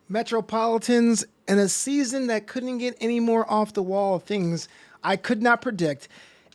Metropolitans in a season that couldn't get any more off the wall of things I could not predict.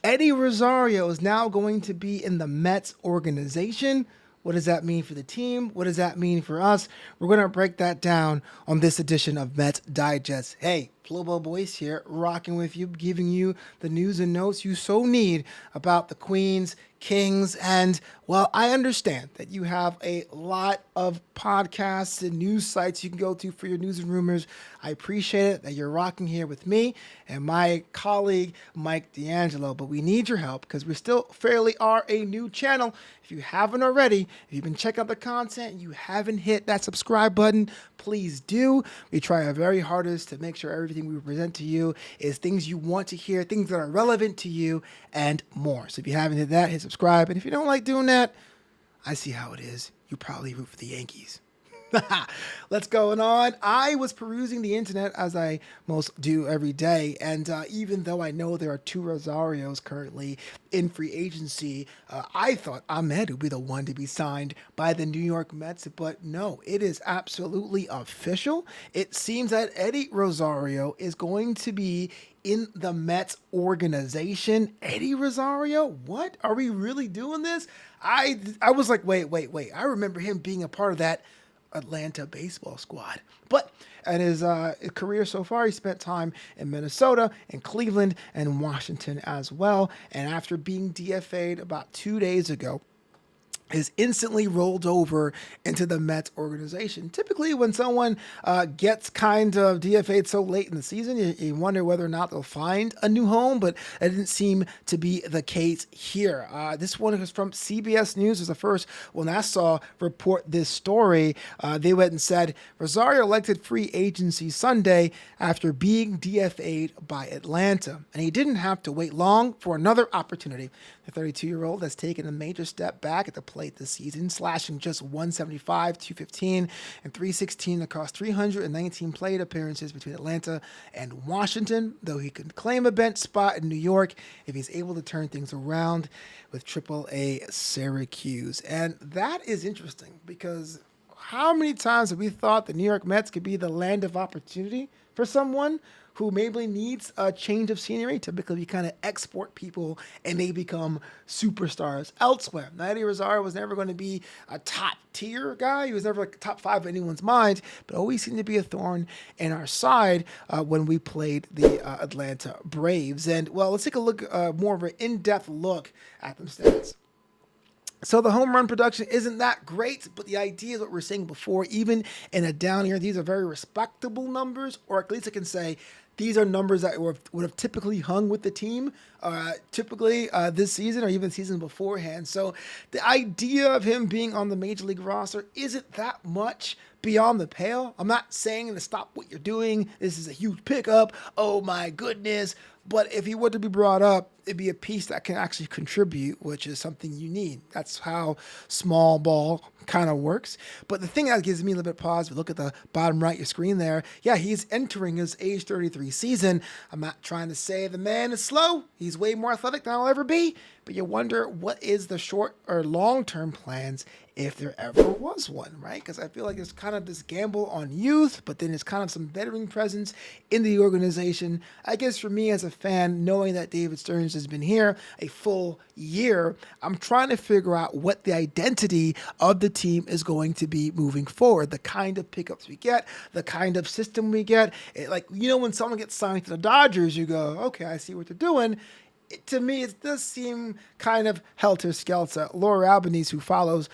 Eddie Rosario is now going to be in the Mets organization. What does that mean for the team? What does that mean for us? We're going to break that down on this edition of Mets Digest. Hey, Flobo Boys here, rocking with you, giving you the news and notes you so need about the Queens, Kings, and, well, I understand that you have a lot of podcasts and news sites you can go to for your news and rumors. I appreciate it that you're rocking here with me and my colleague, Mike D'Angelo, but we need your help because we still fairly are a new channel. If you haven't already, if you've been checking out the content and you haven't hit that subscribe button, please do. We try our very hardest to make sure everything we present to you is things you want to hear, things that are relevant to you, and more. So if you haven't hit that, hit subscribe. And if you don't like doing that, I see how it is. You probably root for the Yankees. Let's go on. I was perusing the internet as I most do every day, and even though I know there are two Rosarios currently in free agency, I thought Ahmed would be the one to be signed by the New York Mets, but no, it is absolutely official. It seems that Eddie Rosario is going to be in the Mets organization. Eddie Rosario? What? Are we really doing this? I was like, wait. I remember him being a part of that Atlanta baseball squad. But in his career so far, he spent time in Minnesota and Cleveland and Washington as well. And after being DFA'd about 2 days ago, is instantly rolled over into the Mets organization. Typically, when someone gets kind of DFA'd so late in the season, you wonder whether or not they'll find a new home, but that didn't seem to be the case here. This one is from CBS News. It was the first when I saw report this story. They went and said, Rosario elected free agency Sunday after being DFA'd by Atlanta, and he didn't have to wait long for another opportunity. The 32-year-old has taken a major step back at the plate this season, slashing just 175, 215, and 316 across 319 plate appearances between Atlanta and Washington, though he could claim a bench spot in New York if he's able to turn things around with AAA Syracuse. And that is interesting because how many times have we thought the New York Mets could be the land of opportunity for someone who maybe needs a change of scenery? Typically, we kind of export people and they become superstars elsewhere. Now, Eddie Rosario was never going to be a top tier guy. He was never like top five in anyone's mind, but always seemed to be a thorn in our side when we played the Atlanta Braves. And, well, let's take a look, more of an in-depth look at them stats. So the home run production isn't that great, but the idea is what we were saying before. Even in a down year, these are very respectable numbers, or at least I can say these are numbers that would have typically hung with the team, typically this season or even season beforehand. So the idea of him being on the major league roster isn't that much beyond the pale. I'm not saying to stop what you're doing. This is a huge pickup. Oh my goodness. But if he were to be brought up, it'd be a piece that can actually contribute, which is something you need. That's how small ball kind of works. But the thing that gives me a little bit of pause, if you look at the bottom right of your screen there, yeah, he's entering his age 33 season. I'm not trying to say the man is slow. He's way more athletic than I'll ever be. But you wonder what is the short or long-term plans if there ever was one, right? Because I feel like it's kind of this gamble on youth, but then it's kind of some veteran presence in the organization. I guess for me as a fan, knowing that David Stearns has been here a full year, I'm trying to figure out what the identity of the team is going to be moving forward, the kind of pickups we get, the kind of system we get. Like, you know, when someone gets signed to the Dodgers, you go, okay, I see what they're doing. To me, it does seem kind of helter-skelter. Laura Albanese, who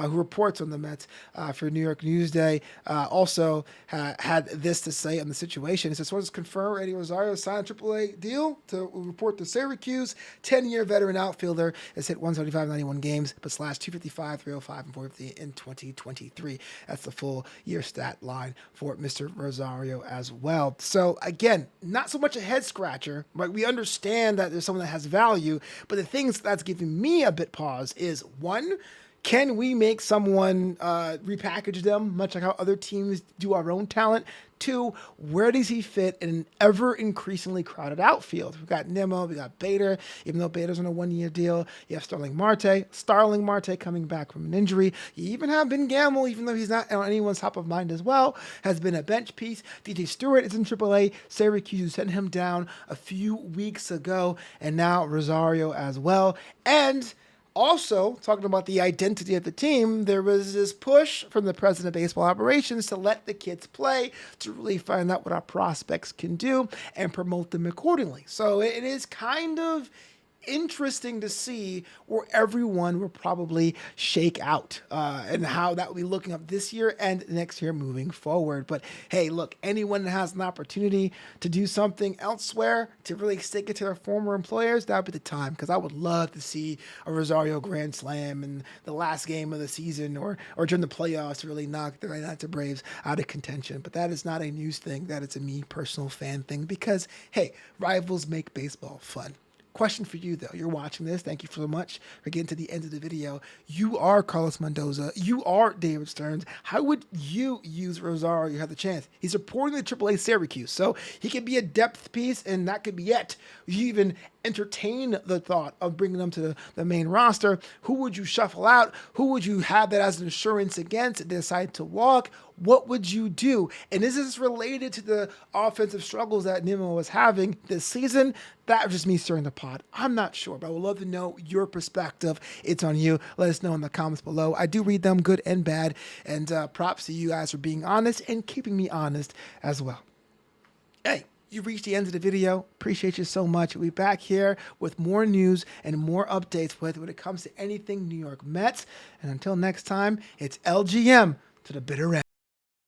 reports on the Mets for New York Newsday, also had this to say on the situation. It says, sources confirm Eddie Rosario signed a AAA deal to report to Syracuse. 10-year veteran outfielder has hit 175 91 games, but slashed 255, 305, and 450 in 2023. That's the full year stat line for Mr. Rosario as well. So, again, not so much a head-scratcher, but we understand that there's someone that has value, but the things that's giving me a bit pause is, one, Can we make someone repackage them, much like how other teams do our own talent? 2, where does he fit in an ever increasingly crowded outfield? We've got Nimmo, we got Bader, even though Bader's on a 1-year deal. You have Starling Marte coming back from an injury. You even have Ben Gamble, even though he's not on anyone's top of mind as well, has been a bench piece. DJ Stewart is in AAA. Syracuse sent him down a few weeks ago, and now Rosario as well. And also, talking about the identity of the team, there was this push from the president of baseball operations to let the kids play, to really find out what our prospects can do and promote them accordingly. So it is kind of interesting to see where everyone will probably shake out and how that will be looking up this year and next year moving forward. But hey, look, anyone that has an opportunity to do something elsewhere, to really stick it to their former employers, that would be the time, because I would love to see a Rosario Grand Slam in the last game of the season or during the playoffs to really knock the Atlanta Braves out of contention. But that is not a news thing. That is a me personal fan thing, because hey, rivals make baseball fun. Question for you, though. You're watching this. Thank you so much for getting to the end of the video. You are Carlos Mendoza. You are David Stearns. How would you use Rosario? You have the chance. He's reporting to AAA Syracuse, so he could be a depth piece, and that could be it. You even entertain the thought of bringing them to the main roster. Who would you shuffle out? Who would you have that as an insurance against and decide to walk? What would you do? And is this related to the offensive struggles that Nimmo was having this season? That was just me stirring the pot. I'm not sure, but I would love to know your perspective. It's on you. Let us know in the comments below. I do read them, good and bad. And props to you guys for being honest and keeping me honest as well. Hey, you reached the end of the video. Appreciate you so much. We'll be back here with more news and more updates when it comes to anything New York Mets. And until next time, it's LGM to the bitter end.